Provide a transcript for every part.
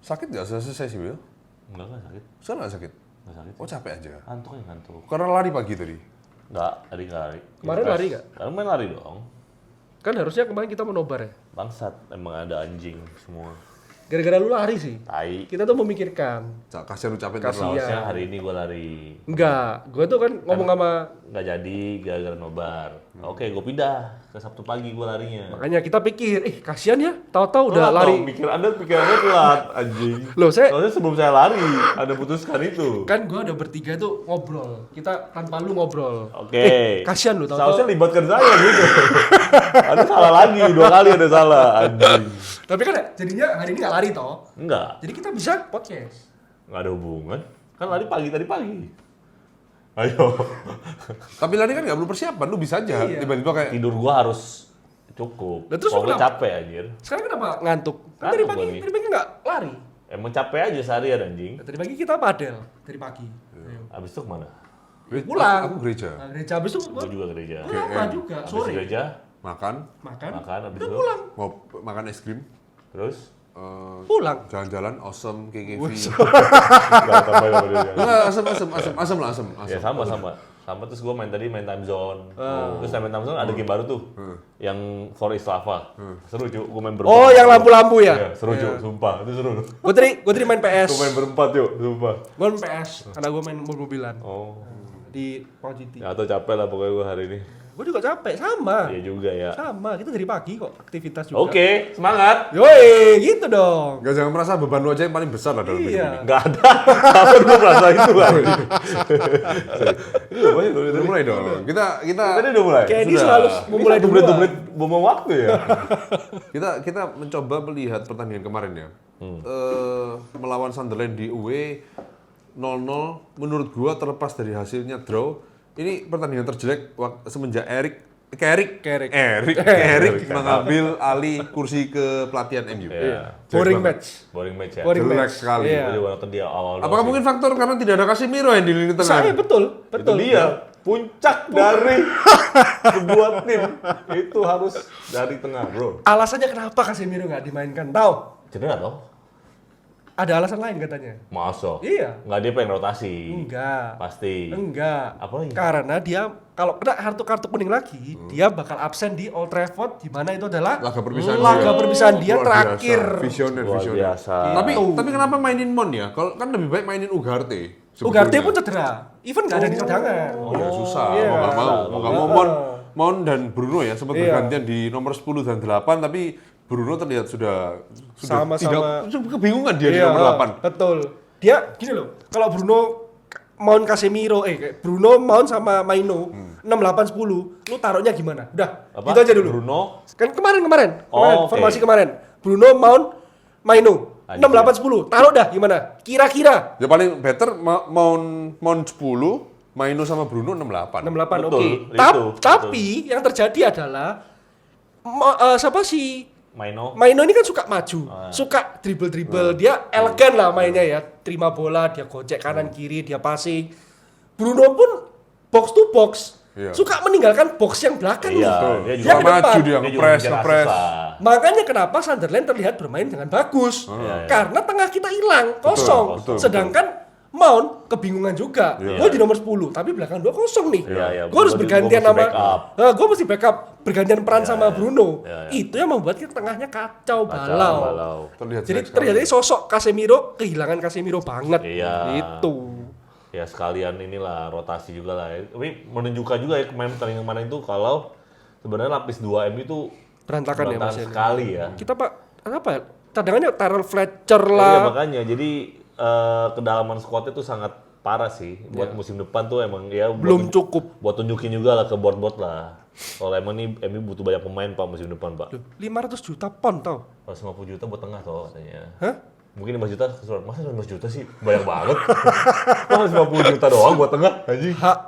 Sakit nggak selesai sih, Bil? Enggak sakit. Sekarang nggak sakit? Enggak sakit. Oh, capek aja. Ngantuk. Karena lari pagi tadi. Enggak, tadi nggak lari. Kemarin lari nggak? Kemarin main lari dong. Kan harusnya kemarin kita mau nobar ya. Bangsat, emang ada anjing semua. Gara-gara lu lari sih. Tai. Kita tuh memikirkan. Kasihan ucapin Kasihan. terus. Harusnya hari ini gue lari. Enggak, gue tuh kan ngomong sama Nggak jadi gara-gara nobar. Oke, gue pindah ke Sabtu pagi gue larinya. makanya kita pikir, kasihan ya, tahu-tahu udah lari. Pikirannya telat, anjing. Loh, Soalnya sebelum saya lari, ada putuskan itu. Kan gue ada bertiga tuh ngobrol. Kita tanpa lu ngobrol. Oke. Kasihan lu Seharusnya tahu-tahu. libatkan saya gitu. Ada salah lagi, 2 kali ada salah, anjing. Tapi kan jadinya hari ini nggak lari toh. Enggak, Jadi kita bisa podcast. nggak ada hubungan. Kan lari tadi pagi. Ayo. Tapi lari kan nggak perlu persiapan, lu bisa aja. Iya. Tiba-tiba kayak, Tidur gua harus cukup. Lah, terus Pokoknya kenapa? capek anjir. Sekarang kenapa ngantuk? Kan dari Ngantuk pagi, lagi. dari pagi nggak lari. Emang capek aja seharian anjing. Dari pagi kita padel, dari pagi. Ayo. Habis itu kemana? Pulang. Aku gereja. Nah, gereja habis itu Gua juga gereja. lama juga, Habis sore. gereja, Makan, Makan, habis udah itu pulang. makan es krim, terus Pulang. jalan-jalan, awesome, KKV. enggak tambah sama dia. Enggak, asem lah, asem. Ya sama. Sama terus gua main time zone. Terus main time zone ada game baru tuh. Yang For East Lava. Seru cuy, gua main berempat. Oh, yang lampu-lampu ya? Iya, seru cuy, sumpah. Itu seru. Gue tadi main PS. Gua main berempat yuk, sumpah. Gue main PS, karena gue main mobil-mobilan Oh. di Pau City. Ya atau capek lah pokoknya gua hari ini. Gue juga capek, sama. Iya juga ya. Sama, kita dari pagi kok aktivitas juga. Oke, semangat. Yoi, gitu dong. Enggak, jangan merasa beban lu aja yang paling besar lah dalam hidup Iya. ini. Enggak ada. Kapan gua merasa itu lah. Udah mulai dong. Kita Tadi udah mulai. Kayak ini Sudah. selalu memulai duluan. Dublet bom waktu ya. kita mencoba melihat pertandingan kemarin ya. Melawan Sunderland di away 0-0, menurut gua terlepas dari hasilnya draw, ini pertandingan terjelek semenjak Carrick mengambil alih kursi ke pelatihan MU. Iya. Boring match. Boring match ya. Boring Jelek match. sekali. Iya. Gua juga nonton dia awal. Apakah mungkin faktor karena tidak ada Casemiro yang di lini tengah? Saya betul. Itu dia puncak dari sebuah tim itu harus dari tengah, bro. Alasannya kenapa Casemiro nggak dimainkan? Tahu? Cedera toh? Ada alasan lain katanya. Masa? Iya. Nggak dia pengen rotasi. Enggak. Pasti. Enggak. Apa lagi? Karena dia kalau kena kartu kuning lagi, dia bakal absen di Old Trafford, di mana itu adalah Laga perpisahan perpisahan dia Luar terakhir. biasa. Visioner. Luar biasa. Tapi kenapa mainin Mon ya? Kalau kan lebih baik mainin Ugarte. Ugarte pun cedera. Even nggak ada di cadangan. Oh, ya susah. Iya. Mau nggak mau Mon dan Bruno ya sempat Iya. bergantian di nomor 10 dan 8, tapi Bruno terlihat sudah Sama-sama. tidak kebingungan dia di Iya, nomor 8. Betul. Dia gini loh, kalau Mount Casemiro, Bruno Mount sama Maino 6, 8, 10, lu taruhnya gimana? Udah, Apa? gitu aja dulu. Bruno. Kan kemarin, Oh, oke. formasi kemarin. Bruno Mount Maino 6, 8, 10, taruh dah gimana? Kira-kira Ya paling better Mount 10, Maino sama Bruno 68. 6, 8, Betul, oke. itu, Tapi yang terjadi adalah siapa sih? Maino. Maino ini kan suka maju, suka dribble, dia elegan lah mainnya ya, terima bola, dia gocek kanan kiri, dia passing. Bruno pun box to box, Iya. suka meninggalkan box yang belakang nih. Iya, Betul. dia Dia juga ke maju depan. dia, juga ngepres. ngejar susah. Makanya kenapa Sunderland terlihat bermain dengan bagus, karena tengah kita hilang, kosong. betul. Sedangkan Mount kebingungan juga, gue di nomor 10, tapi belakang 2 kosong nih. Iya, Gue harus gua bergantian mesti sama, backup. gue mesti backup, bergantian peran sama Bruno. Iya. Itu yang membuat kita tengahnya kacau balau. Terlihat Jadi jelek terjadi sosok Casemiro, kehilangan Casemiro banget. Iya. Itu. Ya sekalian inilah rotasi juga lah. Tapi menunjukkan juga ya pertandingan kemarin itu kalau sebenarnya lapis 2M itu Berantakan ya Mas. sekali ya. Kita apa ya? Cadangannya Tyrell Fletcher Iya lah. makanya jadi kedalaman squadnya tuh sangat parah sih buat musim depan tuh emang ya Belum cukup. buat tunjukin juga lah ke board lah. Kalau emang nih MU butuh banyak pemain Pak musim depan Pak. 500 juta pon tau. 150 juta buat tengah toh katanya. Hah? Mungkin 5 juta keseluruhan. Masa 15 juta sih? Banyak banget. Masa 50 juta doang buat tengah anjing. Hak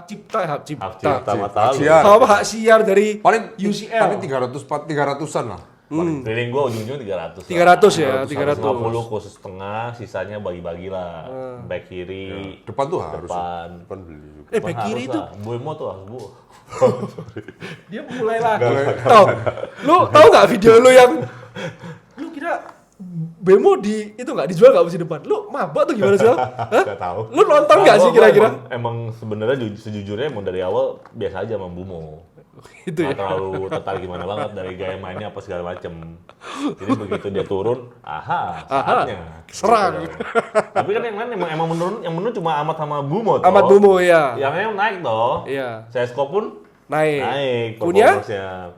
cipta. Hak cipta mata lu. siar. Hak siar dari Paling UCL. Tapi 300-an lah. Paling keliling gua ujung-ujungnya 300. 300 ya, 300. 150 khusus tengah, sisanya bagi-bagi lah. Back kiri, Depan tuh harus. depan. Depan beli juga. Back kiri itu Buemo tuh harus bu. dia mulai lagi. Tahu? Lu tahu nggak video lu yang lu kira Bemo itu nggak dijual nggak musim depan? Lu mabok tuh gimana sih? Hah? Gak tahu. Lu nonton nggak sih Gua kira-kira? Emang sebenarnya sejujurnya emang dari awal biasa aja sama Bumo. Itu ya. Nggak terlalu tertarik gimana banget dari gaya mainnya apa segala macem. Jadi begitu dia turun, saatnya. Serang. Gitu. Tapi kan yang lain emang menurun cuma Amat sama Bumo toh. Amat Bumo ya. Yang lain naik toh. Iya. Sesko pun Naik. Punya?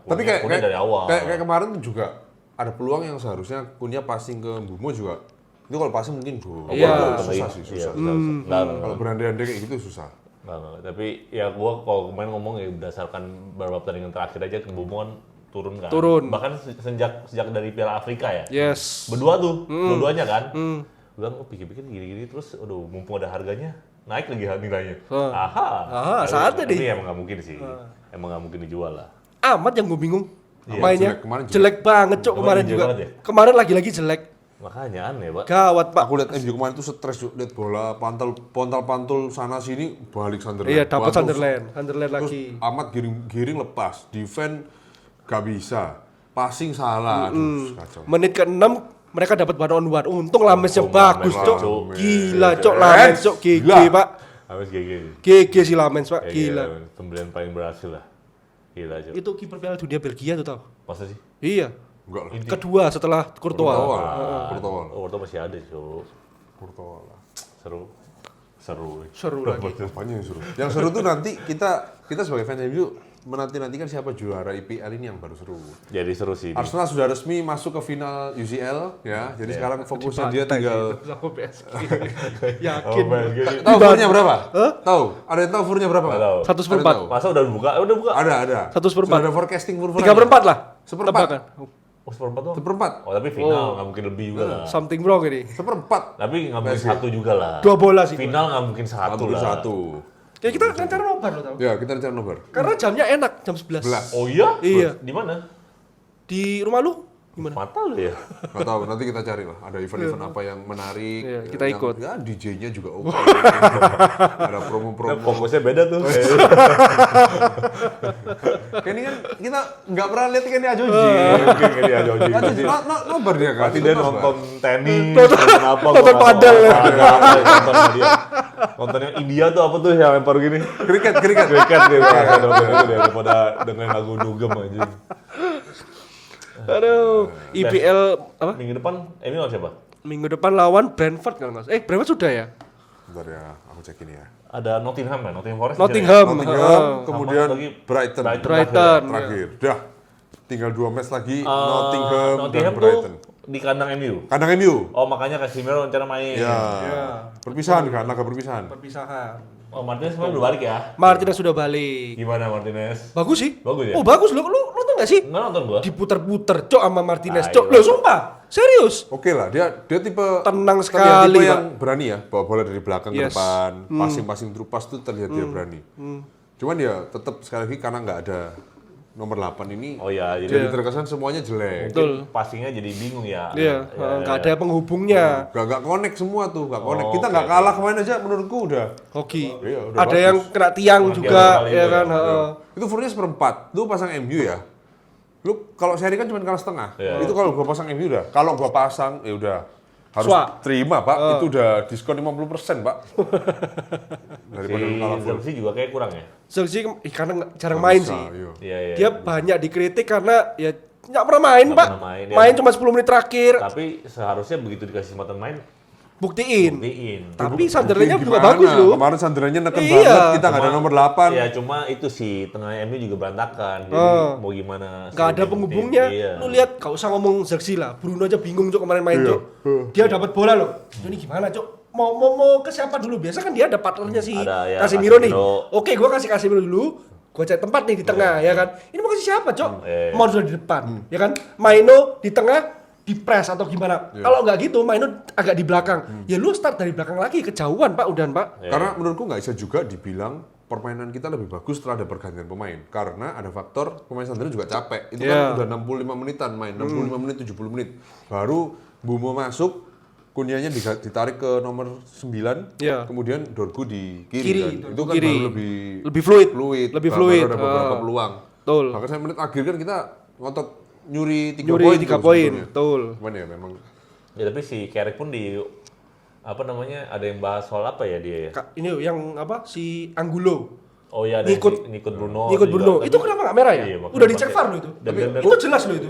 Tapi kayak dari awal. kayak kemarin tuh juga ada peluang yang seharusnya Kunya passing ke Bumo juga. Itu kalau passing mungkin Iya. susah sih, susah. Nggak. Kalau berandai-andai kayak gitu susah. Nggak. Tapi ya gua kalau kemarin ngomong ya berdasarkan beberapa pertandingan terakhir aja ke Bumo kan turun kan. Bahkan sejak dari Piala Afrika ya. Yes. Berdua tuh, dua-duanya kan. Bilang, pikir-pikir gini-gini terus aduh mumpung ada harganya naik lagi nilainya. Saatnya Tapi deh. emang nggak mungkin sih. Emang nggak mungkin dijual lah. Amat yang gue bingung. Iya, Mainnya kemarin jelek banget, Cok, kemarin Jelek juga. banget ya? Kemarin lagi-lagi jelek. Makanya aneh, Pak. Gawat, Pak. Aku lihat MU kemarin tuh stres, lihat bola pantul sana sini balik Sunderland. Iya, dapat Batu, Sunderland Terus lagi. Amat giring lepas, defend gak bisa, passing salah, aduh kacau. Menit ke-6 mereka dapat one on one. Untung Lamesnya bagus, Lames, Cok. Cok. Gila, Cok, Lames, Cok. GG, Gila. Pak. Habis GG. GG si Lamens, Pak. Gila. Pembelian paling berhasil lah. Gila, Cok. Itu kiper Piala Dunia Belgia tuh, tau? Masa sih? Iya. Enggak lah. Kedua setelah Courtois. Courtois. Waktu masih ada, Cok. Courtois lah. Seru. Seru lagi. Apanya yang seru? Yang seru tuh nanti kita sebagai fans MU menanti-nantikan siapa juara IPL ini yang baru seru. Jadi seru sih. Arsenal sudah resmi masuk ke final UCL ya. Jadi sekarang fokusnya dia tinggal Sama PSG. Yakin. tahu furnya berapa? Tahu? Ada yang tahu furnya berapa? Nggak tahu. 1/4. Masa udah buka? Udah buka. Ada. 1/4. Sudah ada forecasting fur. 3/4 lah. Seperempat. Tebakan. Oh, seperempat doang. Seperempat. Oh, tapi final nggak mungkin lebih juga lah. Something wrong ini. Seperempat. Tapi nggak mungkin satu juga lah. 2 bola sih. Final nggak mungkin satu lah. Satu. Kayak kita rencana nobar lo tau. Ya, kita rencana nobar. Karena jamnya enak, jam 11. 11. Oh iya? Iya. Di mana? Di rumah lu gimana? Mata lu ya? Nggak tahu, nanti kita cari lah. Ada event-event apa yang menarik. Iya, kita yang- ikut. Ya, DJ-nya juga oke. Ada promo-promo. Fokusnya beda tuh. Kayak ini kan kita nggak pernah lihat kan dia Ajoji. Mungkin kayak dia Joji. Nobar dia kan. Pasti dia nonton tenis, Nonton apa? nonton padel ya. Nonton dia. Nonton yang India tuh apa tuh yang lempar gini? Kriket. Cricket dia nonton itu dia daripada dengerin lagu dugem aja. Aduh, IPL apa? Minggu depan ini lawan siapa? Minggu depan lawan Brentford kan Mas? Brentford sudah ya? Bentar ya, aku cek ini ya. Ada Nottingham ya, Nottingham Forest. Nottingham. Nottingham, Heeh. kemudian Sama lagi Brighton. Brighton. Terakhir. Dah. Tinggal 2 match lagi Nottingham dan Nottingham tuh Brighton. di kandang MU. Kandang MU. Oh makanya Casemiro rencana main. Ya. Perpisahan kan, laga perpisahan. Perpisahan. Oh Martinez sebenarnya udah balik ya? Martinez sudah balik. Gimana Martinez? Bagus sih. Bagus ya? Oh, bagus. Lu nonton gak sih? Nggak nonton gua. Diputer-puter, Cok, sama Martinez, Ayo. Cok. Loh, sumpah. Serius. Oke lah, dia tipe Tenang terlihat sekali, tipe Pak. yang berani ya, bawa bola dari belakang ke Yes. depan, passing through pass tuh terlihat dia berani. Cuman ya tetap sekali lagi karena nggak ada nomor 8 ini, Oh ya, jadi jadi terkesan semuanya jelek. mungkin passingnya jadi bingung ya. Iya, nggak ada penghubungnya. Gak connect semua tuh, gak connect. Oh, Kita oke, nggak kalah kemarin aja menurutku udah. Hoki. Iya, udah Ada bagus. yang kena tiang Kena juga, tiang kali ya itu kan? ya. heeh. Itu furnya seperempat. Lu pasang MU ya. Lu kalau seri kan cuma kalah setengah. Iya. Itu kalau gua pasang MU udah. Kalau gua pasang ya udah harus Swap. terima, Pak. Itu udah diskon 50%, Pak. Daripada lu kalah Si full. Zirkzee juga kayak kurang ya. Zirkzee karena jarang main Bisa, sih. iya. Iya iya. Dia banyak dikritik karena ya nggak pernah main, Nggak Pak. pernah main, ya. Main cuma 10 menit terakhir. Tapi seharusnya begitu dikasih kesempatan main, Buktiin. buktiin. Tapi Sunderland-nya juga Gimana? bagus loh. Kemarin Sunderland-nya neken Iya. banget. Kita nggak ada nomor 8. Ya cuma itu sih tengah MU juga berantakan. Jadi mau gimana? Nggak ada suruh penghubungnya. buktiin. Iya. Lu lihat, gak usah ngomong Zirkzee lah. Bruno aja bingung, Cok, kemarin main, Cok. Dia dapat bola loh. Ini gimana, Cok? Mau ke siapa dulu? Biasa kan dia ada partnernya si Ada, ya, Casemiro nih. Casemiro. Oke, gua kasih Casemiro dulu. Gua cari tempat nih di tengah, ya kan? Ini mau kasih siapa, Cok? Mau sudah di depan, ya kan? Maino di tengah, di press atau gimana? Kalau nggak gitu, Maino agak di belakang. Ya lu start dari belakang lagi, kejauhan, Pak, udahan, Pak. Karena menurutku nggak bisa juga dibilang permainan kita lebih bagus setelah ada pergantian pemain. Karena ada faktor pemain Sunderland juga capek. Itu kan udah 65 menitan main, 65 menit, 70 menit. Baru Bumo masuk, Kunianya ditarik ke nomor 9, Iya. kemudian Dorgu di kiri, Kiri, kan. Itu kan kiri. baru Lebih fluid. Lebih Baru fluid. ada beberapa peluang. Betul. Bahkan saya menit akhir kan kita ngotot nyuri 3 Nyuri poin. 3 tuh poin, sebetulnya. betul. Cuman ya memang Ya tapi si Carrick pun apa namanya, ada yang bahas soal apa ya dia ya? Ini yang apa si Angulo. Oh iya, ada Ngikut Bruno. Ngikut juga. Bruno. Itu kenapa nggak merah ya? Iya, makanya Udah dicek VAR lo itu. Itu jelas lo itu.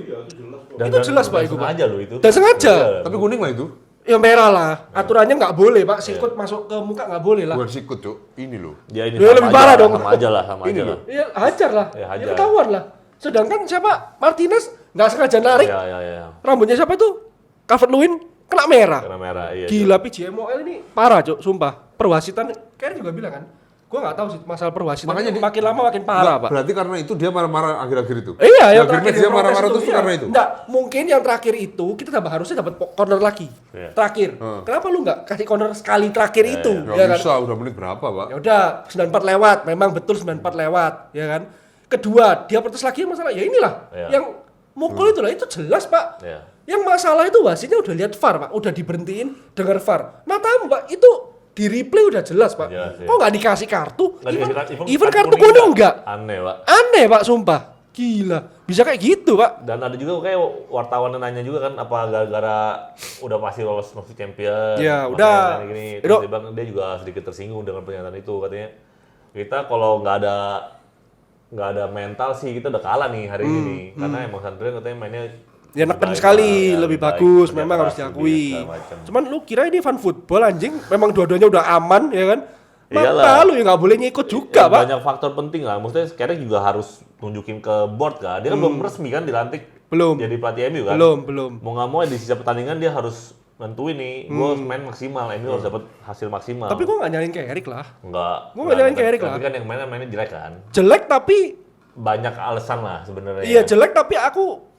Itu jelas Pak itu. Sengaja lo itu. Dan sengaja. Iya. Tapi kuning lah itu. Ya merah lah. Aturannya nggak boleh Pak. Sikut masuk ke muka nggak boleh lah. Bukan sikut, Cuk. Ini loh. Ya ini Ya, lebih parah dong. Sama aja lah. Iya hajar lah. Ya, Ya hajar. ketahuan lah. Sedangkan siapa Martinez nggak sengaja narik. Iya. Rambutnya siapa itu? Calvert-Lewin kena merah. Karena merah, iya. Gila PJMOL ini parah Cuk, sumpah. Perwasitan kayaknya juga bilang kan. Gua nggak tahu sih masalah perwasitan. Makanya makin lama makin parah, Pak. Berarti karena itu dia marah-marah akhir-akhir itu. Iya, yang akhirnya terakhir dia marah-marah itu karena itu. Enggak, mungkin yang terakhir itu kita harusnya dapat corner lagi. Iya. Terakhir. Kenapa lu nggak kasih corner sekali terakhir itu? Nggak Ya kan? bisa, udah menit berapa, Pak? Ya udah, 94 lewat, memang betul 94 lewat, ya kan? Kedua, dia protes lagi masalah ya inilah. Iya. Yang mukul itulah itu jelas, Pak. Iya. Yang masalah itu wasitnya udah lihat VAR, Pak. Udah diberhentiin dengar VAR. Matamu, Pak, itu di replay udah jelas, Pak. Jelas, ya. Kok nggak dikasih kartu? Nggak dikasih kartu, Even kartu kuning kuning enggak? Aneh, Pak. Aneh, Pak, sumpah. Gila. Bisa kayak gitu, Pak. Dan ada juga kayak wartawan yang nanya juga kan, apa gara-gara udah pasti lolos Trophy Champion. Ya, makanya udah. Gini, Itu- terus dia bilang dia juga sedikit tersinggung dengan pernyataan itu, katanya kita kalau nggak ada mental sih kita udah kalah nih hari ini nih. Karena emang Sunderland katanya mainnya Ya neken baik sekali, lah, ya, lebih baik, bagus, kerja memang keras, harus diakui. segala macam. Cuman lu kira ini fan football anjing, memang dua-duanya udah aman, ya kan? Iyalah. Maka lu ya nggak boleh ngikut juga, Pak. Banyak faktor penting lah. Maksudnya sekarang juga harus tunjukin ke board kan. Dia kan belum resmi kan dilantik Belum. jadi pelatih MU kan. Belum. Mau nggak mau di sisa pertandingan dia harus nentuin nih, gue main maksimal, MU harus dapat hasil maksimal. Tapi gua nggak nyalain kayak Erik lah. Enggak. Gua nggak nyalain kayak Erik Tapi lah. kan yang mainnya jelek kan. Jelek tapi, Banyak alasan lah sebenarnya. iya jelek tapi aku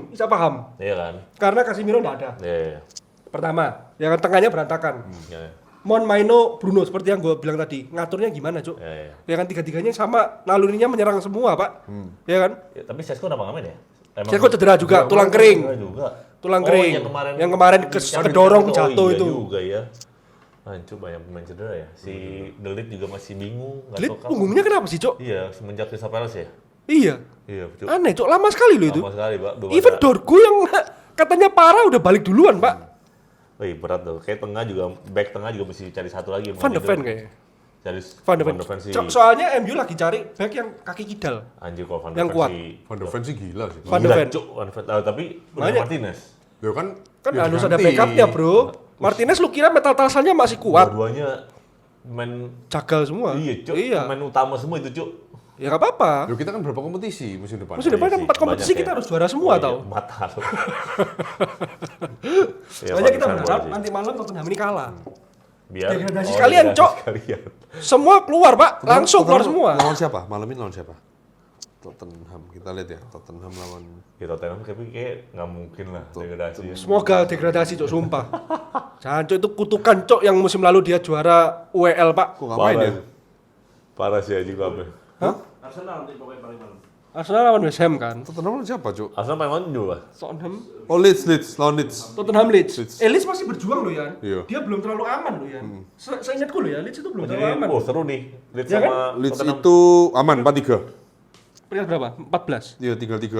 bisa paham. Iya kan. Karena Casemiro nggak ada. Iya. Pertama, ya kan tengahnya berantakan. Iya. Mon Maino, Bruno seperti yang gue bilang tadi, ngaturnya gimana, Cuk? Iya. Ya kan tiga-tiganya sama, nalurinya menyerang semua, Pak. Ya kan? Ya, tapi Sesko kenapa nggak main ya? Emang Sesko cedera juga, tulang kering. cedera juga. Tulang Oh, kering. yang kemarin kedorong Oh, jatuh iya itu. juga ya. Hancur banyak pemain cedera ya. Si Delit juga masih bingung. nggak Lit, tahu kapan. punggungnya kenapa sih, Cuk? Iya, semenjak Crystal Palace ya. Iya. Iya, Cuk. Aneh, Cuk. Lama sekali loh itu. Lama sekali, Pak. Belum Even ada- Dorgu yang katanya parah udah balik duluan, Pak. Wih, berat tuh. Kayak tengah juga, back tengah juga mesti cari satu lagi. Van de Ven kayaknya. Cari Van de Ven. sih. Cuk, soalnya MU lagi cari back yang kaki kidal. Anjir kalau Van de yang Ven kuat. sih. Van de Ven sih gila sih. Van de Gila, Ven. Cuk. Van de Ven. Tapi udah Banyak. Martinez. Ya kan Kan ya harus ada diganti. backupnya, Bro. Martinez lu kira metatarsanya masih kuat? Dua-duanya main Jagal semua. iya, Cuk. Iya. Main utama semua itu, Cuk. Ya nggak apa-apa. Loh, kita kan berapa kompetisi musim depan? Musim depan Iya kan sih, 4 kompetisi banyak kita ya. harus juara semua, iya, tau. Mata lu. Iya, Soalnya kita Van de Ven berharap sih. nanti malam Tottenham ini kalah. Biar degradasi sekalian, degradasi Cok. sekalian. Semua keluar, Pak. Langsung keluar Tottenham semua. Lawan siapa? Malam ini lawan siapa? Tottenham. Kita lihat ya, Tottenham lawan Ya Tottenham tapi kayak nggak mungkin lah degradasi. Semoga degradasi, Cok, sumpah. Jangan, Cok, itu kutukan, Cok, yang musim lalu dia juara UEL, Pak. kok nggak main ya? Parah sih aja gue. Arsenal nanti pokoknya paling malam. Arsenal lawan West Ham kan. Tottenham lawan siapa, Cuk? Arsenal main mana juga? Tottenham, Oh, Leeds lawan Leeds. Tottenham Leeds. Leeds. Leeds masih berjuang loh, Yan. Iya. Dia belum terlalu aman loh, Yan. Seingatku loh ya, Leeds itu belum terlalu Jadi, aman. oh seru nih. Leeds Ya kan? sama Leeds Tottenham. itu aman 4-3. Peringkat berapa? 14. Iya, tinggal 2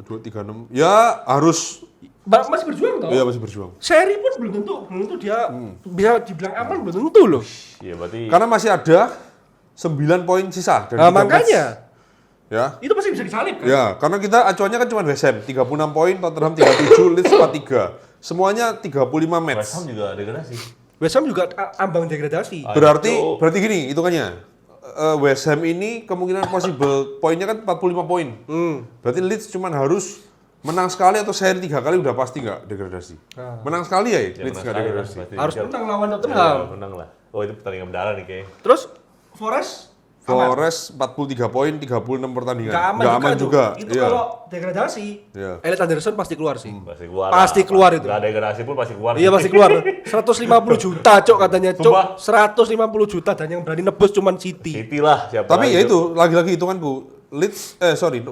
3 6. Ya, harus Masih berjuang toh? iya masih berjuang. Seri pun belum tentu dia bisa dibilang aman belum tentu loh. Iya berarti. Karena masih ada 9 poin sisa dari Nah, 3 makanya match. Ya. itu pasti bisa disalip kan? Ya, karena kita acuannya kan cuma West Ham 36 poin, Tottenham 37, Leeds 43. Semuanya 35 match. West Ham juga degradasi. West Ham juga ambang degradasi. Berarti gini hitungannya. West Ham ini kemungkinan possible poinnya kan 45 poin. Berarti Leeds cuma harus menang sekali atau seri 3 kali udah pasti nggak degradasi. Menang sekali ya, Ya, Leeds menang nggak sekali lah, degradasi. berarti. Harus Ya, menang lawan ya, Tottenham. menang lah. Oh itu pertandingan berdarah nih kayaknya. Terus Forest aman. Forest 43 poin, 36 pertandingan. Nggak aman juga. Itu Iya. kalau degradasi, Iya. Elliot Anderson pasti keluar sih. Pasti keluar. Pasti lah. keluar itu. Nggak ada degradasi pun pasti keluar. Iya pasti keluar. 150 juta, Cok, katanya, Cok. Sumpah. 150 juta dan yang berani nebus cuman City. City lah siapa Tapi lagi ya itu lagi-lagi hitunganku.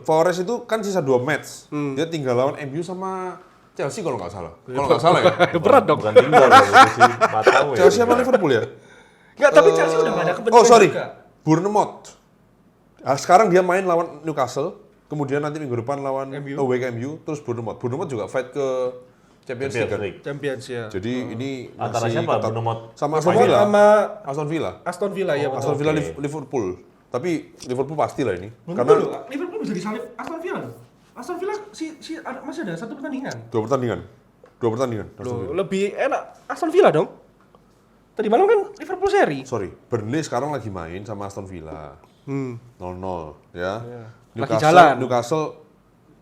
Forest itu kan sisa 2 match. Dia tinggal lawan MU sama Chelsea kalau nggak salah. Kalau nggak salah ya. Berat dong. Bukan tinggal ya, itu sih. Nggak tahu ya. Chelsea sama Liverpool ya? Enggak, tapi Chelsea udah nggak ada kepentingan Oh sorry, juga. Bournemouth. Nah, sekarang dia main lawan Newcastle, kemudian nanti minggu depan lawan MU. away ke MU, terus Bournemouth. Bournemouth juga fight ke Champions ya. Jadi ini Antara masih siapa? ketat. Bruno Mott- Sama Aston Villa sama Aston Villa. Aston Villa ya betul. Aston Villa Oke. Liverpool. Tapi Liverpool pasti lah ini. Karena Karena Liverpool bisa disalip Aston Villa loh. Aston Villa masih ada satu pertandingan. dua pertandingan. Aston Loh, Villa. lebih enak Aston Villa dong. Tadi malam kan Liverpool seri. Sorry, Burnley sekarang lagi main sama Aston Villa. 0-0 ya. Lagi jalan.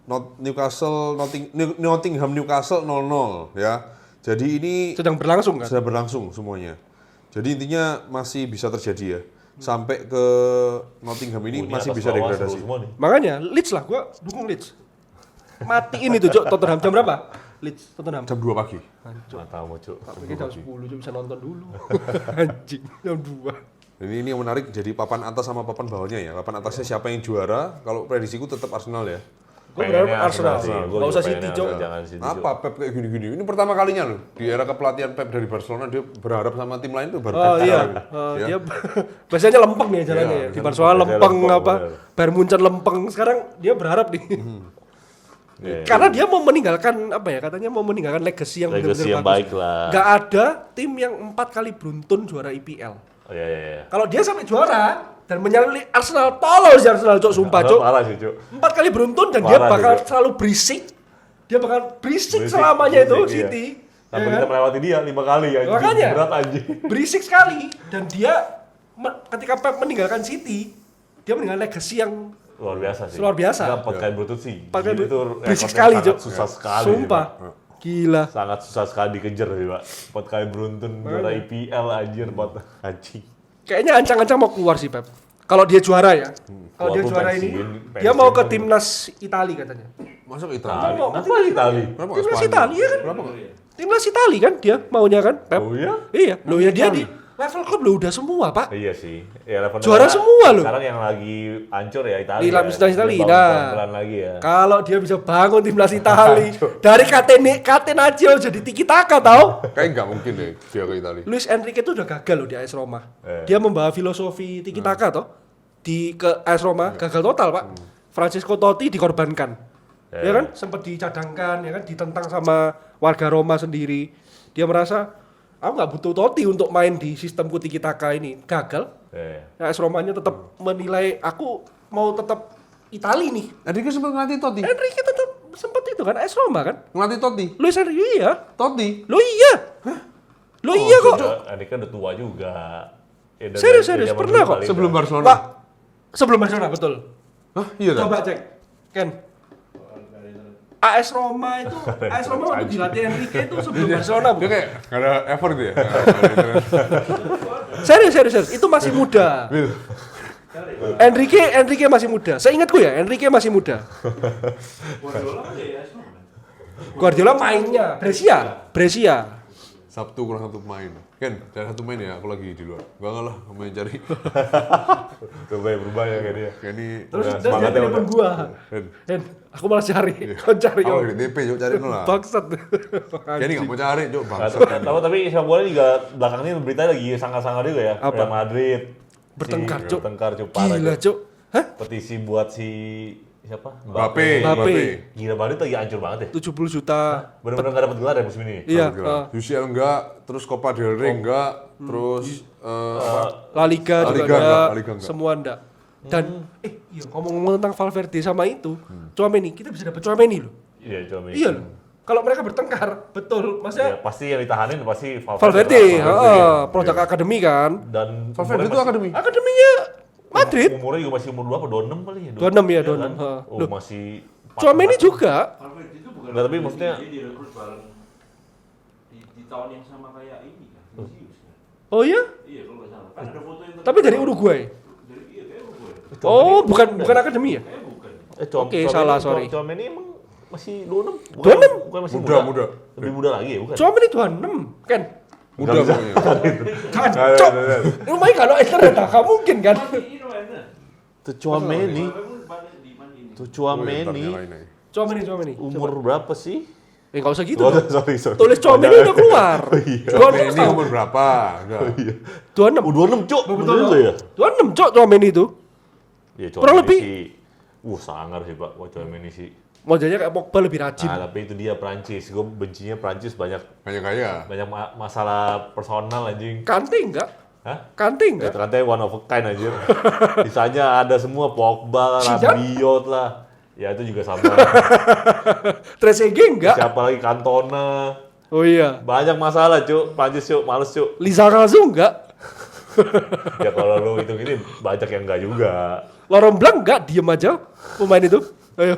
Nottingham Newcastle 0-0 ya. Jadi ini Sedang berlangsung kan? sudah berlangsung semuanya. Jadi intinya masih bisa terjadi ya. Sampai ke Nottingham ini Ini masih atas bisa bawah degradasi. semua nih. Makanya Leeds lah, gua dukung Leeds. Matiin itu, Cok. Tottenham jam berapa? Leeds, Tottenham. Jam 2 pagi. Nggak tahu mau Cuk. Mungkin jam 10, Cok, bisa nonton dulu. Anjing, jam 2. Ini yang menarik jadi papan atas sama papan bawahnya ya. Papan atasnya siapa yang juara? Kalau prediksiku tetap Arsenal ya. Gue berharap Pengennya Arsenal sih. sih. Gua Gak juga usah pengennya City, Cok. Jangan City. Cuk. Apa Pep kayak gini-gini? Ini pertama kalinya loh di era kepelatihan Pep dari Barcelona dia berharap sama tim lain tuh baru Oh Pep iya, sekarang. Ya. dia biasanya lempeng nih jalannya Iya, ya. Di biasanya Barcelona lempeng, lempeng biasanya apa, lempeng, Bayern Munchen lempeng. Sekarang dia berharap nih. Iya. Karena dia mau meninggalkan apa ya? Katanya mau meninggalkan legacy yang Legacy yang benar-benar baik lah. Gak ada tim yang 4 kali beruntun juara IPL. Oh iya. Kalau dia sampai juara dan menyalip Arsenal, tolol sih Arsenal, Cok, sumpah, Cok. Parah sih Cuk. 4 kali beruntun dan dia Parah bakal juga. selalu berisik. Dia bakal berisik Berisik, selamanya itu berisik, iya. City. Sampai Ya kita kan? melewati dia 5 kali anjing. Makanya. Berat anjing. Berisik sekali dan dia ketika Pep meninggalkan City, dia meninggalkan legacy yang Luar biasa sih. Luar biasa. Enggak 4 kali berutut sih. 4 kali Itu berisik rekornya sekali, sangat Cok. Susah sekali. Sumpah. sih, Pak. Gila. Sangat susah sekali dikejar sih, Pak. 4 kali beruntun juara IPL anjir 4 anjing. Kayaknya ancang-ancang mau keluar sih Pep. Kalau dia juara ya. Kalau dia Walaupun juara ini, pensiun dia mau ke kan. timnas Italia katanya. Masuk Italia. Itali. Mau Kenapa Itali? Kenapa nggak Timnas Spanyol? Italia kan? Kenapa nggak? Timnas Italia kan dia maunya kan, Pep. Oh iya? Iya, lo ya dia di level klub lo udah semua, Pak. Iya sih. Ya, level Juara negara semua loh. Sekarang yang lagi hancur ya Italia. Di timnas Italia. Dia bangun Nah. pelan-pelan lagi ya. Kalau dia bisa bangun timnas Italia dari Catenaccio jadi Tiki Taka tau? Kayaknya nggak mungkin deh dia ke Italia. Luis Enrique itu udah gagal loh di AS Roma. Eh. Dia membawa filosofi Tiki Taka toh ke AS Roma, gagal total, Pak. Francisco Totti dikorbankan. Ya kan? Sempat dicadangkan, ya kan, ditentang sama warga Roma sendiri. Dia merasa aku nggak butuh Totti untuk main di sistemku Tiki Taka ini. Gagal. AS Romanya tetap menilai aku mau tetap Itali nih. Enrique sempat ngelatih Totti. Enrique tetap sempat itu kan AS Roma kan? Ngelatih Totti. Luis Enrique iya. Totti. Lo iya. Lo iya kok. Ini kan udah tua juga. Ya, dan Serius, dari zaman pernah dulu kok. paling Sebelum nggak. Barcelona. Pak, sebelum Barcelona betul. Hah, iya kan? Coba cek. Ken. AS Roma itu, AS Roma waktu dilatih Enrique itu sebelum Barcelona Dia bukan? kayak nggak ada effort gitu ya. Serius. Itu masih muda. Enrique masih muda. Seingatku ya, Enrique masih muda. Guardiola kan ya semua. Guardiola mainnya Brescia. Sabtu kurang satu pemain. Ken, cari satu main ya, aku lagi di luar. Gak lah, kamu yang cari. Berubah ya kayak dia. Kayak ini Terus Udah, dia semangatnya telepon udah. gua. Ken, Hen, aku malah cari. Kau cari aku yo. di TP, yuk cari lah. Bangsat. Kayak ini gak mau cari, yuk bangsat. Tapi sepak bola juga belakang ini berita lagi sangat-sangat juga ya. Apa? Real Madrid. Bertengkar, Cuk. Bertengkar, Cuk. Parah, Gila, Cuk. Cuk. Hah? Petisi buat si siapa? Mbappe. Gila, Madrid lagi hancur banget ya. 70 juta. Bener-bener gak dapet gelar ya musim ini. Iya, UCL enggak, terus Copa del Rey enggak, terus apa? La Liga La juga Liga enggak, enggak, La Liga enggak. semua enggak. Dan iya ngomong-ngomong tentang Valverde sama itu, Tchouaméni, kita bisa dapat Tchouaméni loh. Iya, cuma Iya loh. Kalau mereka bertengkar, betul. Ya, Maksudnya pasti yang ditahanin pasti Valverde, lah. produk akademi kan. Dan Valverde itu akademi. Akademinya Madrid. Umurnya juga masih umur berapa? 26 kali ya? 26 ya, Iya 26. kan? Ha. Oh, Loh, masih Tchouaméni juga. Valverde itu bukan. Nggak, tapi maksudnya- dia direkrut bareng di tahun yang sama kayak ini kan. Vinicius kan. Oh iya? Iya kalau nggak salah. Kan ada foto yang Tapi dari Uruguay. dari iya kayak gue. Oh, bukan akademi ya? Kayak bukan. Oke, salah, sorry. Tchouaméni emang masih 26? 26? Bukan masih Muda, muda. muda. Lebih muda lagi ya, bukan? Tchouaméni 26, kan? Muda pokoknya. Cok. Lu main kalau internet enggak mungkin kan? Ini mana? Tuh Tchouaméni. Di mana ini? Tuh Oh, iya, ntar Tchouaméni. nyalain aja. Tchouaméni. Umur berapa sih? Enggak usah gitu. Oh, dong. sorry. Tulis Tchouaméni udah keluar. Ini umur berapa? Enggak. 26. 26, Cuk. Bener itu ya? 26, Cok, Tchouaméni itu. Ya, Kurang lebih. sih. Sangar sih, Pak. Wah, Tchouaméni sih. Modelnya kayak Pogba lebih rajin. Nah, tapi itu dia Prancis. Gue bencinya Prancis banyak Kaya. masalah personal anjing. Kante enggak? Hah? Kante enggak? Ternyata one of a kind anjir. Sisanya ada semua Pogba, Rabiot lah. Ya itu juga sama. Trezeguet enggak? Siapa lagi Cantona. Oh iya. Banyak masalah, Cuk. Prancis, Cuk. Males, Cuk. Lizarazu enggak? Ya kalau lu hitung ini banyak yang enggak juga. Laurent Blanc enggak? Diem aja pemain itu. Ayo.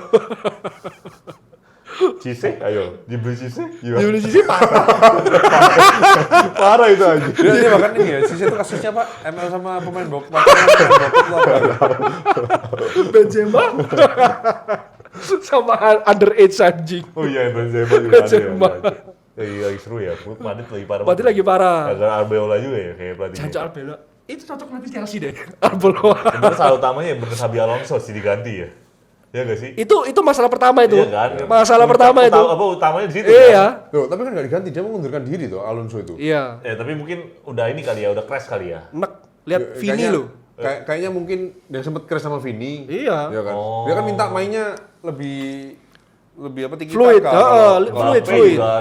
Cisse, ayo. Dibeli Cisse. Dibeli sisi parah. Parah itu aja. Dia bahkan ini ya, sisi itu kasusnya Pak, ML sama pemain Bokut. Benzema. Sama underage anjing. Oh iya, Benzema juga ada Benzema. ya. Lagi seru ya. Madrid lagi parah. Madrid lagi parah. Agak Arbelola juga ya kayak pelatihnya. Jancok Arbeloa. Itu cocok nanti Chelsea deh. Arbeloa. Sebenarnya salah utamanya bener Xabi Alonso sih diganti ya. Iya gak sih? Itu masalah pertama itu. Iya kan? Masalah pertama itu. Apa utamanya di situ Iya. Loh, tapi kan nggak diganti, dia mengundurkan diri tuh Alonso itu. Iya. Ya, tapi mungkin udah ini kali ya, udah crash kali ya. Nek lihat Vini Kayaknya- lo. Kayaknya mungkin yang sempat crash sama Vini. Iya. Ya kan? Oh. Dia kan minta mainnya lebih apa tinggi Fluid, taka, fluid. Mbappe juga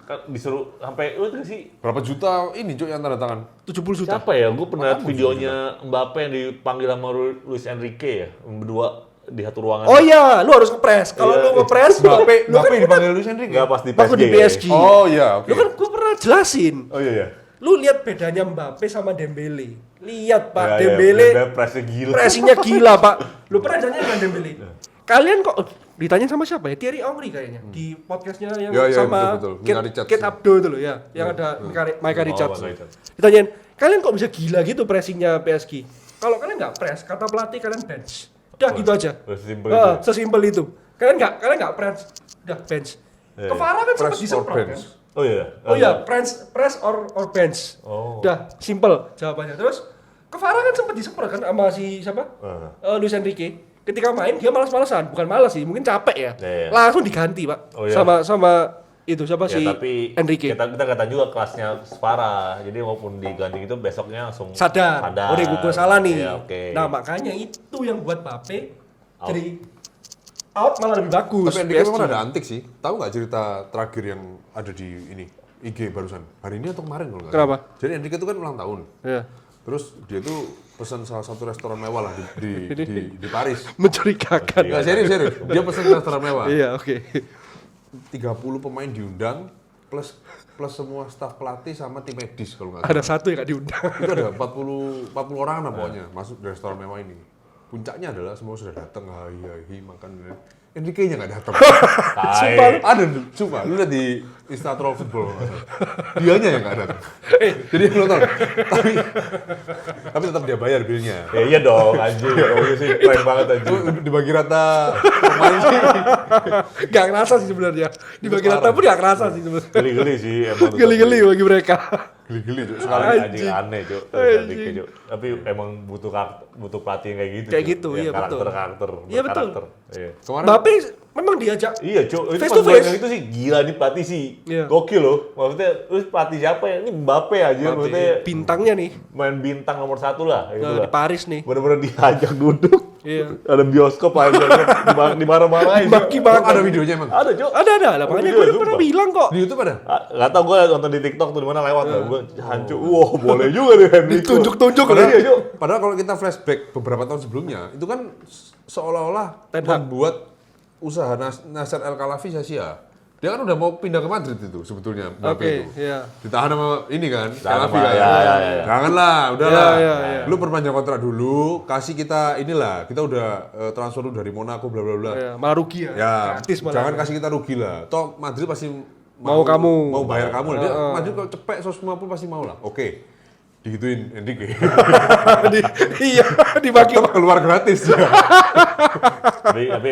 kan disuruh sampai lu tuh sih berapa juta ini Cuk yang tanda tangan? 70 juta. siapa ya? Gue pernah lihat videonya Mbappe yang dipanggil sama Luis Enrique ya, berdua di satu ruangan. Oh iya, lu harus ngepres. Kalau Iya. lu ngepres, Bape lu kan dipanggil Luis Enrique. Enggak pas di waktu PSG. di PSG. Oh iya, oke. Lu kan gua pernah jelasin. Oh iya ya. Lu lihat bedanya Mbappe sama Dembele. Lihat Pak, Ya, Dembele ya, pressnya gila. pressingnya gila Pak. Lu pernah janjian dengan Dembele? Kalian kok ditanya sama siapa ya? Thierry Henry kayaknya di podcastnya yang Ya, ya, sama betul. Mika Richards. Kate Abdo itu loh ya, yang ada Mika Richards. Mika Richards. Ditanyain, kalian kok bisa gila gitu pressingnya PSG? Kalau kalian nggak press, kata pelatih kalian bench. Udah gitu aja. Sesimpel itu. Sesimpel itu. Kalian nggak press, udah bench. Iya. Kevara kan sempat Press or disemprot kan? bench? Oh iya. Oh iya, press or bench. Oh. Udah, simple jawabannya. Terus Kevara kan sempat disemprot kan sama si siapa? Luis Enrique. Ketika main dia malas-malasan, bukan malas sih, mungkin capek ya. Iya. Langsung diganti, Pak. Oh, iya. sama itu siapa Ya, si tapi Enrique. kita kata juga kelasnya parah. Jadi walaupun diganti itu besoknya langsung Sadar. Oh, gue salah nih. Iya, oke. Nah, makanya itu yang buat Mbappe jadi out malah lebih bagus. Tapi Enrique PSG. memang ada antik sih. Tahu nggak cerita terakhir yang ada di ini IG barusan? Hari ini atau kemarin kalau nggak salah. Kenapa? Jadi Enrique itu kan ulang tahun. Iya. Terus dia tuh pesan salah satu restoran mewah lah di Paris. Mencurigakan. Nggak, serius. Dia pesan restoran mewah. Iya, oke. 30 pemain diundang plus semua staf pelatih sama tim medis kalau nggak Ada salah. satu yang nggak diundang. Itu ada 40 orang lah pokoknya masuk di restoran mewah ini. Puncaknya adalah semua sudah datang, hai makan. Enrique-nya nggak datang. Tai. Ada, cuma lu lihat di Instagram Football. Dianya yang nggak datang. Jadi lu nonton. Tapi tetap dia bayar bilnya. Ya iya dong, anjing. Kalau gitu sih keren banget anjing. Itu dibagi rata pemain sih. Gak kerasa sih sebenarnya. Di bagian rata pun gak kerasa sih sebenarnya. Geli-geli sih emang. tuh. Geli-geli bagi mereka. Geli-geli tuh Sekali sekali. anjing aneh, Cuk. Anjing. Cuk. Tapi emang butuh pelatih yang kayak gitu. Kayak Cuk. gitu, Yang iya, betul. karakter. Iya, betul. berkarakter. Iya. Kemarin Mbappe memang diajak Iya, Cuk. Itu Face pas to main face. yang itu sih gila nih pelatih sih. Iya. Gokil loh. Maksudnya lu pelatih siapa ya? Ini Mbappe aja Pelatih. maksudnya bintangnya nih main bintang nomor 1 lah gitu di lah. Paris nih. Bener-bener diajak duduk. Iya. Ada bioskop aja dimarah-marahin. Cuk. Maki-maki. ada videonya emang. Ada, Cuk. Ada lah. Makanya Iya, gue sumpah. pernah bilang kok. Di YouTube ada. Gak tau gue nonton di TikTok tuh di mana lewat lah. Gue hancur. Wah, boleh juga nih Henry. Ditunjuk-tunjuk Padahal lah. iya, Cuk. Padahal kalau kita flashback beberapa tahun sebelumnya, itu kan seolah-olah Ten Hag. membuat usaha Nasser El Khelaïfi sia-sia. Dia kan udah mau pindah ke Madrid itu sebetulnya. Mbappe Oke, itu. iya. Ditahan sama ini kan, Ditahan Khelaïfi sama- kan. ya. Janganlah, udahlah. Ya, ya. Lu perpanjang kontrak dulu, kasih kita inilah, kita udah transfer lu dari Monaco bla bla bla. Iya, malah rugi ya. Ya, Gratis malah. jangan kasih kita rugi lah. Toh Madrid pasti Mau kamu. mau bayar kamu lah. Dia Madrid kalau cepet 150 pasti mau lah. Oke. Digituin Enrique. Iya, dibagi. Tetap keluar gratis ya. Tapi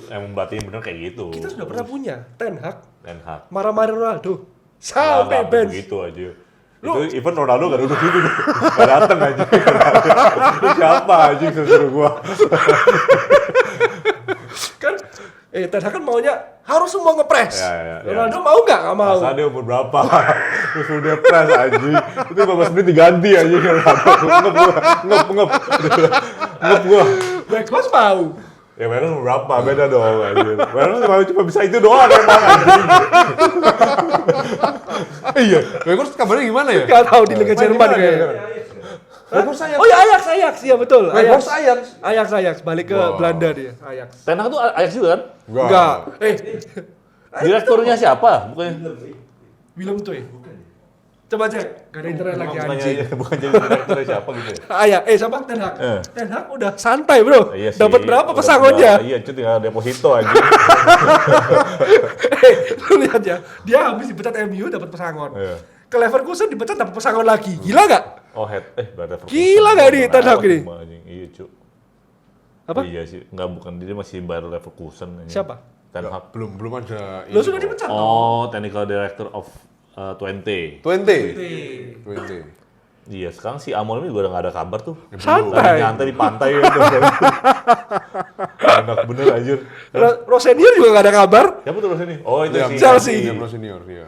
emang batin bener kayak gitu. Kita sudah pernah punya Ten Hag Ten Hag. marah-marah Ronaldo Nah, sampai nggak bench. begitu aja. Itu even Ronaldo gak duduk gitu. Gak dateng aja. Itu siapa aja suruh gua. Kan Ten Hag kan maunya harus semua ngepres. Ya. Ronaldo mau nggak? Nggak mau. Masa dia umur berapa? Terus udah press aja. Itu 15 menit diganti aja. Ngep gua. Backwas mau. Ya Weghorst berapa? Beda dong anjir. Weghorst cuma bisa itu doang emang anjing. Iya, Weghorst kabarnya gimana ya? Gak tahu di Liga Jerman gimana kayaknya. ya? Weghorst Ajax. Oh ya Ajax, iya betul. Weghorst Ajax. Ajax balik ke Wow. Belanda dia, Ajax. Ten Hag tuh Ajax juga kan? Enggak. Direkturnya siapa? Bukannya Willem tuh ya? Coba cek, gak ada internet lagi anjing. bukan jadi direkturnya siapa gitu ya? Sama Ten Hag. Ten Hag udah santai bro. Iya sih. Dapat berapa Udah- pesangonnya? Iya, cuy tinggal deposito anjing. Lu lihat ya, dia habis dipecat MU dapat pesangon. Iya. Ke Leverkusen dipecat dapat pesangon lagi. Gila nggak? Oh, berada Gila nggak nih Ten Hag ini? Iya, cuy. Apa? Iya sih, enggak bukan dia masih bayar Leverkusen anjing. Siapa? Ten Hag. Belum ada. Lo sudah dipecat dong. Oh, Technical Director of 20. 20. Iya, sekarang si Amon ini juga udah nggak ada kabar tuh. Santai. Lagi nyantai di pantai ya. Enak bener anjir. Rosenior juga nggak ada kabar. Siapa tuh ini? Oh, itu Iya, si Chelsea. Iya, Pro Senior, iya.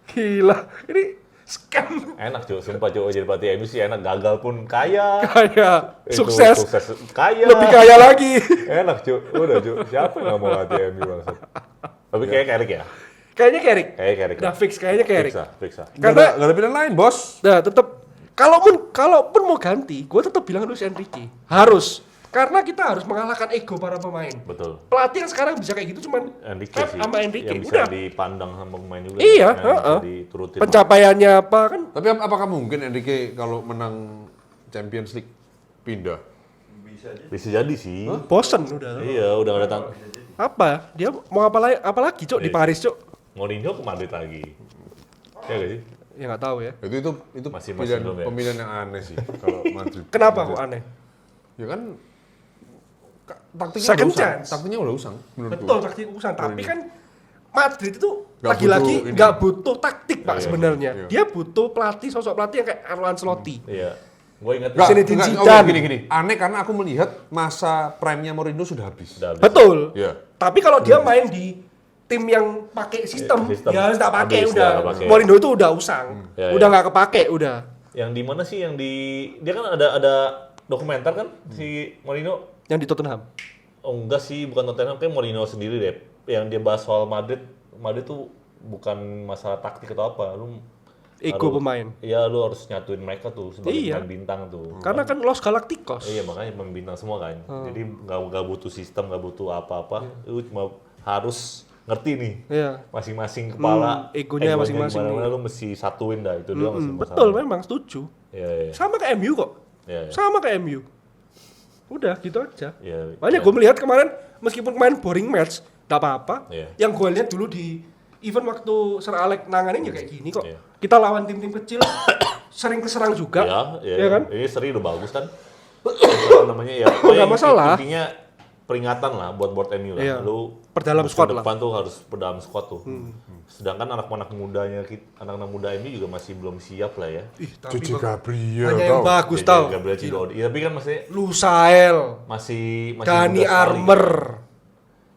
Gila. Ini scam. Enak cuy, sumpah cuy jadi pelatih MU sih enak, gagal pun kaya. Kayak Itu, sukses. kaya. Lebih kaya lagi. Enak cuy, udah cuy. Siapa yang nggak mau latih MU bangsat? Tapi kayak Carrick ya? Kayaknya Carrick. Kayak Carrick. Udah fix kayaknya Carrick. Fix lah. Karena Nggak ada pilihan lain, Bos. nah tetap kalaupun mau ganti, gue tetap bilang Luis Enrique. Harus. Karena kita harus mengalahkan ego para pemain. Betul. Pelatih yang sekarang bisa kayak gitu cuman Enrique Pep sih. sama Enrique. Yang bisa Udah. dipandang sama pemain juga. Iya, yang bisa heeh. diturutin. Pencapaiannya apa kan? Tapi apakah mungkin Enrique kalau menang Champions League pindah? Bisa jadi sih. Bosen udah. Iya, udah nggak datang. Apa? Dia mau apa lagi, Cok, di Iya. Paris, Cok? Mourinho ke Madrid lagi. Ya nggak sih? Ya nggak tahu ya. Itu Masih pilihan, belum ya? pemilihan yang aneh sih kalau Madrid. Kenapa Madrid. kok aneh? Ya kan taktiknya Second udah usang. chance. Taktiknya udah usang menurut Betul gua. taktik urusan, tapi kan Madrid itu Nggak lagi-lagi butuh ini. nggak butuh taktik Pak Iya, sebenarnya. iya. Dia butuh pelatih, sosok pelatih yang kayak Carlo Ancelotti. Iya. Gue ingat Nggak, Zinedine nggak, Zidane. oke, gini. Aneh karena aku melihat masa prime-nya Mourinho sudah habis. udah habis. Betul. Iya. Tapi kalau dia main di tim yang pakai sistem, Sistem. ya harus tak pakai Habis, udah. nggak pakai. Mourinho itu udah usang, Ya, udah ya. nggak kepake udah. Yang di mana sih yang di dia kan ada dokumenter kan si Mourinho. Yang di Tottenham. Oh enggak sih, bukan Tottenham, kayak Mourinho sendiri deh. Yang dia bahas soal Madrid tuh bukan masalah taktik atau apa. Lu Ego harus- pemain. Iya, lu harus nyatuin mereka tuh sebagai Iya. pemain bintang tuh. Karena kan Los Galacticos. Iya, makanya pemain bintang semua kan. Jadi nggak butuh sistem, nggak butuh apa-apa. Lu cuma harus ngerti nih Iya. masing-masing kepala. egonya masing-masing Gimana nih. lu mesti satuin dah itu doang sih Betul, masalahnya. memang setuju. Iya, iya. Sama kayak MU kok. Iya, iya. Sama kayak MU. Udah gitu aja. Iya, Makanya iya. gue melihat kemarin meskipun kemarin boring match, gak apa-apa. Iya. Yang gue lihat dulu di event waktu Sir Alex nanganin ya kayak gini kok. Iya. Kita lawan tim-tim kecil sering keserang juga. Iya, iya, ya kan? Ini seri udah bagus kan. Apa namanya ya? Nggak masalah. Intinya peringatan lah buat MU lah. Iya. Lu Perdalam musim squad lah. depan tuh harus perdalam squad tuh. Sedangkan anak-anak mudanya anak-anak muda MU juga masih belum siap lah ya. Ih, tapi Cici Gabriel hanya yang tau. bagus Jadi tau. Gabriel Cidodi. Ya, tapi kan maksudnya Lusael, masih Dani muda sekali. Armour,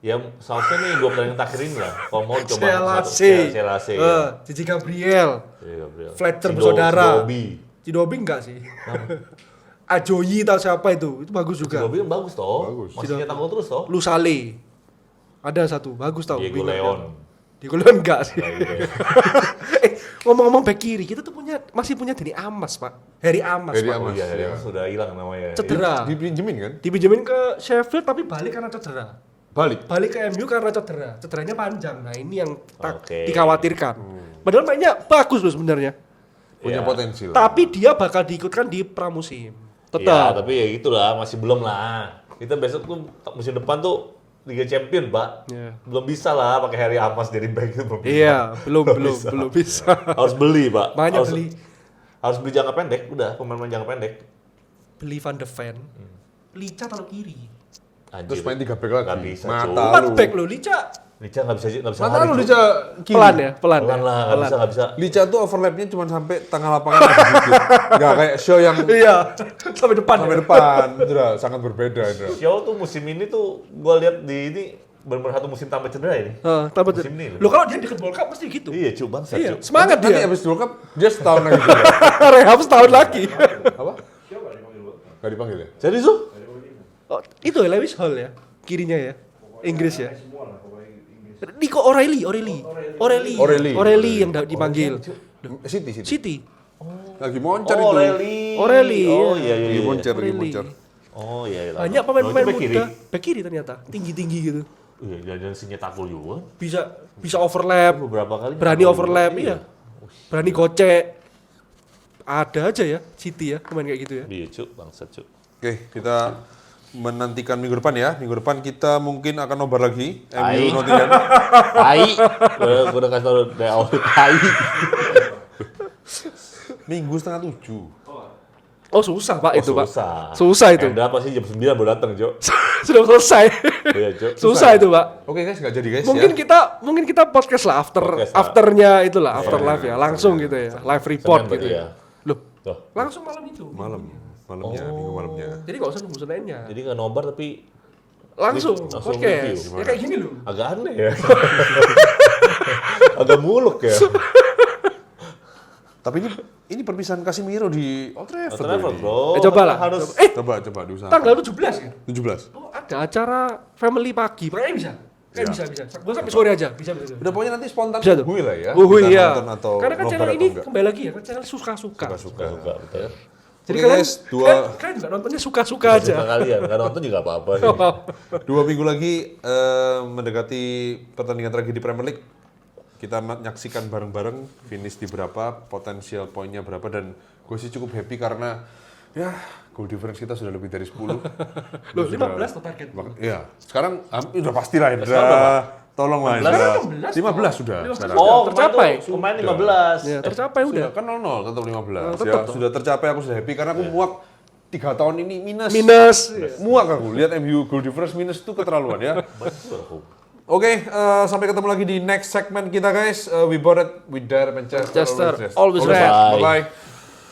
Ya seharusnya nih 2 pertandingan terakhir ini lah. Kalau mau coba Selase, ya. Cici Gabriel, Iya, Gabriel. Fletcher Cido- bersaudara. Cidobi. Cidobi enggak sih? Ajoyi tau siapa itu bagus juga. Cidobi yang bagus toh. Bagus. Masih nyetak gol terus toh. Lusale, ada satu bagus tau. Diego winger. Leon. Diego Leon enggak sih. Nah, gitu ya. Ngomong-ngomong back kiri, kita tuh masih punya Dani Amas, Pak. Harry Amas, Harry Pak. Amas. Oh iya, Iya. dia sudah hilang namanya. Cedera. Dipinjemin kan? Dipinjemin ke Sheffield tapi balik karena cedera. Balik. Balik ke MU karena cedera. Cederanya panjang. Nah, ini yang Oke. dikhawatirkan. Padahal mainnya bagus loh sebenarnya. Punya Iya. potensi lah. Tapi dia bakal diikutkan di pramusim. Ya, Tetap. tapi ya gitulah, masih belum lah. Kita besok tuh musim depan tuh Liga Champion, Pak. Iya. Belum bisa lah pakai Harry Amas jadi back itu belum. Iya, belum bisa. belum bisa. Harus beli, Pak. Banyak harus, beli. Harus beli jangka pendek, udah pemain-pemain jangka pendek. Beli Van de Ven. Lica taruh kiri. Anjir. Terus main 3 back lagi. Nggak bisa, Mata cuy. 4 lu. back loh, Lica. Lica nggak bisa Mata lari, lu cuy. Lica kiri. Pelan ya, pelan. Pelan lah, nggak bisa. Lica tuh overlapnya cuma sampai tengah lapangan sedikit. Nggak kayak show yang Iya, sampai depan. sampai ya. depan. Itu udah sangat berbeda. Indra. Xiao tuh musim ini tuh gua lihat di ini benar-benar satu musim tambah cedera ini. Tambah Musim ini loh. lo kalau dia deket World Cup pasti gitu. Iya, cuy, bangsa, Iya, cuy. semangat Nanti dia. abis World Cup dia setahun lagi juga. Rehab setahun lagi. Apa? Gak dipanggil ya? Serius tuh? Oh, itu ya Lewis Hall ya. kirinya ya. Inggris ya. Semua lah pokoknya Inggris. Nico O'Reilly yang dipanggil. City. City. Lagi moncer Oh, itu. O'Reilly. Oh iya Lagi iya. moncer, lagi O'Reilly. moncer. Oh iya iya. Banyak pemain-pemain Back kiri. muda. Back kiri ternyata. Tinggi-tinggi gitu. Iya, dan si nyetakul juga. Bisa overlap. Beberapa kali. Berani nyetakul overlap, juga. iya. Berani gocek. Ada aja ya City ya, pemain kayak gitu ya. Iya, Cuk, bangsat, Cuk. Oke, kita menantikan minggu depan ya. Minggu depan kita mungkin akan nobar lagi. Tai. MU Nottingham. Tai. Gue udah kasih tau dari awal tai. Minggu 6:30. Oh susah pak itu pak. Susah. Susah itu. Enda pasti jam 9 baru datang, Cuk. Sudah selesai. Iya, Cuk. Susah itu pak. Oke guys, nggak jadi guys Mungkin ya. kita podcast lah Podcast lah. afternya itulah after live ya langsung gitu ya live report Senin gitu berarti ya. Loh Tuh. langsung malam itu. Malamnya, minggu malamnya. Jadi nggak usah nunggu Seninnya. Jadi nggak nobar tapi Langsung Langsung podcast. review. Ya kayak gini loh. agak aneh ya. Agak muluk ya. Tapi ini perpisahan Casemiro di Old Trafford. Travel, ini. bro. Coba lah. Harus Coba diusahakan. Tanggal 17 ya. 17. Oh ada acara family pagi. Kayaknya bisa. Kayak bisa. Gue sampai sore aja. Bisa. Udah pokoknya nanti spontan Bisa tuh. hui lah ya. Wuhui Kita ya. nonton atau Karena kan nobar channel atau ini enggak. kembali lagi ya kan channel suka-suka. Suka-suka. suka, betul. Jadi Oke, kalian, guys, dua- kalian juga nontonnya suka-suka Suka aja. kalian, nggak nonton juga apa-apa sih. 2 minggu lagi mendekati pertandingan tragedi Premier League. Kita menyaksikan bareng-bareng finish di berapa, potensial poinnya berapa, dan gue sih cukup happy karena ya goal difference kita sudah lebih dari 10. Loh 15 tuh target. Iya, sekarang udah pasti lah Indra. Sekarang berapa? Tolong lah 15. Indra. 15 sudah 15 sekarang. sudah. Oh, tercapai. Pemain 15. Ya, tercapai udah. Sudah kan 0-0 tetap 15. tetap Ya, toh. sudah tercapai, aku sudah happy karena aku muak 3 tahun ini minus. Muak aku lihat MU goal difference minus itu keterlaluan ya. Oke, sampai ketemu lagi di next segment kita guys. We bought it, we dare Manchester. Always red. Bye bye.